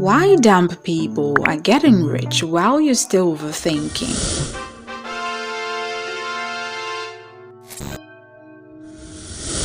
Why dumb people are getting rich while you're still overthinking?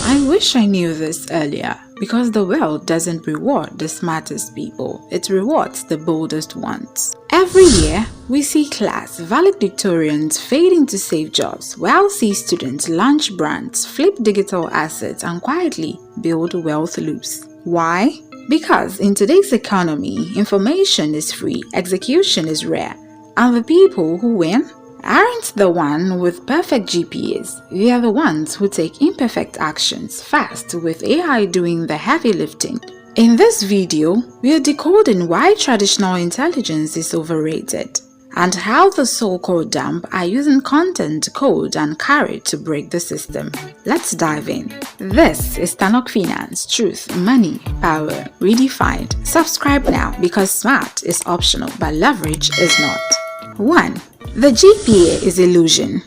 I wish I knew this earlier, because the world doesn't reward the smartest people, it rewards the boldest ones. Every year, we see class valedictorians fading to save jobs, while C students launch brands, flip digital assets, and quietly build wealth loops. Why? Because in today's economy, information is free, execution is rare, and the people who win aren't the one with perfect GPAs. We are the ones who take imperfect actions fast, with AI doing the heavy lifting. In this video, we are decoding why traditional intelligence is overrated and how the so-called dumb are using content, code, and courage to break the system. Let's dive in. This is Tanok Finance, Truth, Money, Power, Redefined. Subscribe now because smart is optional, but leverage is not. 1. The GPA is illusion.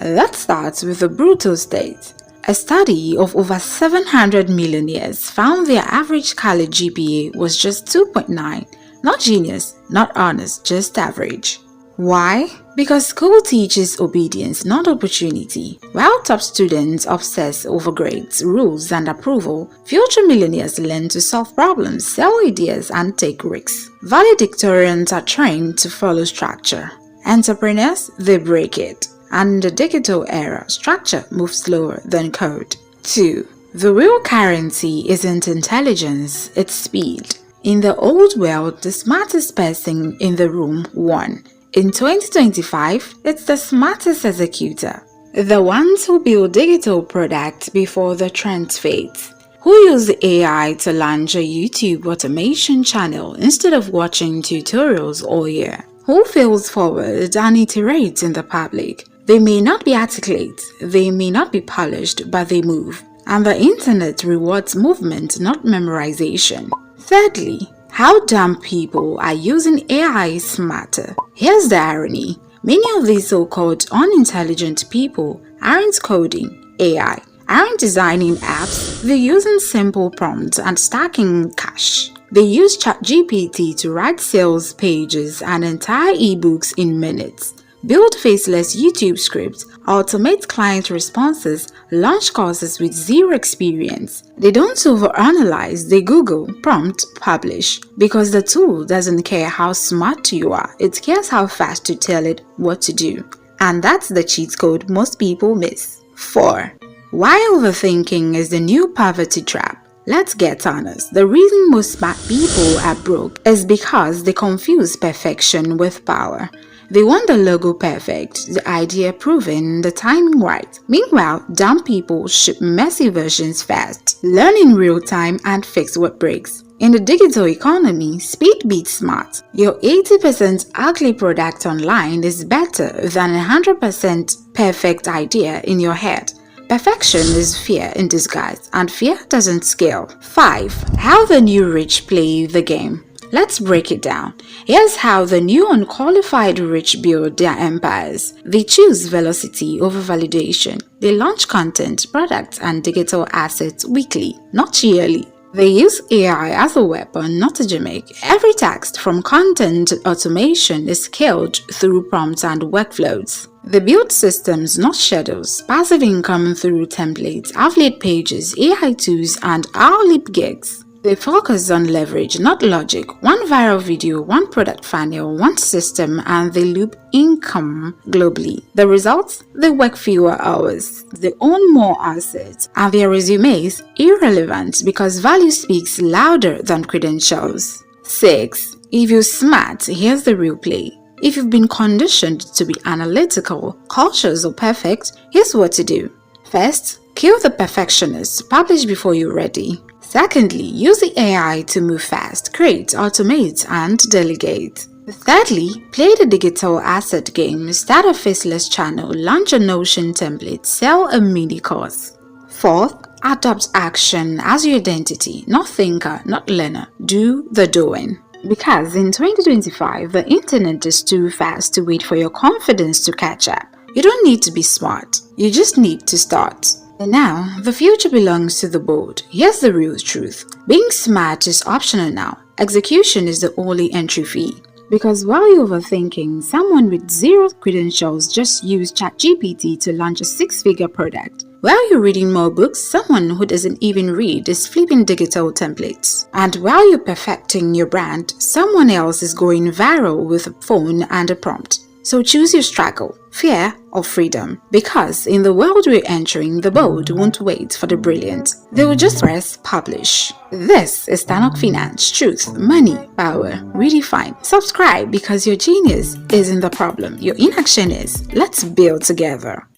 Let's start with the brutal state. A study of over 700 millionaires found their average college GPA was just 2.9. Not genius, not honest, just average. Why? Because school teaches obedience, not opportunity. While top students obsess over grades, rules, and approval, future millionaires learn to solve problems, sell ideas, and take risks. Valedictorians are trained to follow structure. Entrepreneurs, they break it. And in the digital era, structure moves slower than code. 2. The real currency isn't intelligence, it's speed. In the old world, the smartest person in the room won. In 2025, it's the smartest executor. The ones who build digital products before the trend fades. Who use AI to launch a YouTube automation channel instead of watching tutorials all year. Who fails forward and iterates in the public. They may not be articulate, they may not be polished, but they move. And the internet rewards movement, not memorization. Thirdly, how dumb people are using AI smarter. Here's the irony. Many of these so-called unintelligent people aren't coding AI, aren't designing apps, they're using simple prompts and stacking cash. They use ChatGPT to write sales pages and entire ebooks in minutes, build faceless YouTube scripts, automate client responses, launch courses with zero experience. They don't overanalyze, they Google, prompt, publish. Because the tool doesn't care how smart you are, it cares how fast you tell it what to do. And that's the cheat code most people miss. 4. Why overthinking is the new poverty trap. Let's get honest, the reason most smart people are broke is because they confuse perfection with power. They want the logo perfect, the idea proven, the timing right. Meanwhile, dumb people ship messy versions fast, learn in real time, and fix what breaks. In the digital economy, speed beats smart. Your 80% ugly product online is better than a 100% perfect idea in your head. Perfection is fear in disguise, and fear doesn't scale. 5. How the new rich play the game. Let's break it down. Here's how the new unqualified rich build their empires. They choose velocity over validation. They launch content, products, and digital assets weekly, not yearly. They use AI as a weapon, not a gimmick. Every task from content automation is scaled through prompts and workflows. They build systems, not shadows. Passive income through templates, affiliate pages, AI tools, and hourly gigs. They focus on leverage, not logic. One viral video, one product funnel, one system, and they loop income globally. The results? They work fewer hours. They own more assets, and their resumes irrelevant because value speaks louder than credentials. 6. If you're smart, here's the real play. If you've been conditioned to be analytical, cautious, or perfect, here's what to do. First, kill the perfectionist. Publish before you're ready. Secondly, use the AI to move fast, create, automate, and delegate. Thirdly, play the digital asset game, start a faceless channel, launch a Notion template, sell a mini course. Fourth, adopt action as your identity, not thinker, not learner. Do the doing. Because in 2025, the internet is too fast to wait for your confidence to catch up. You don't need to be smart, you just need to start. And now, the future belongs to the bold. Here's the real truth. Being smart is optional now. execution is the only entry fee. Because while you're overthinking, someone with zero credentials just used ChatGPT to launch a six-figure product. While you're reading more books, someone who doesn't even read is flipping digital templates. And while you're perfecting your brand, someone else is going viral with a phone and a prompt. So choose your struggle, fear or freedom. Because in the world we're entering, the bold won't wait for the brilliant. They will just press publish. This is Stanok Finance, truth, money, power, redefined. Subscribe because your genius isn't the problem. Your inaction is. Let's build together.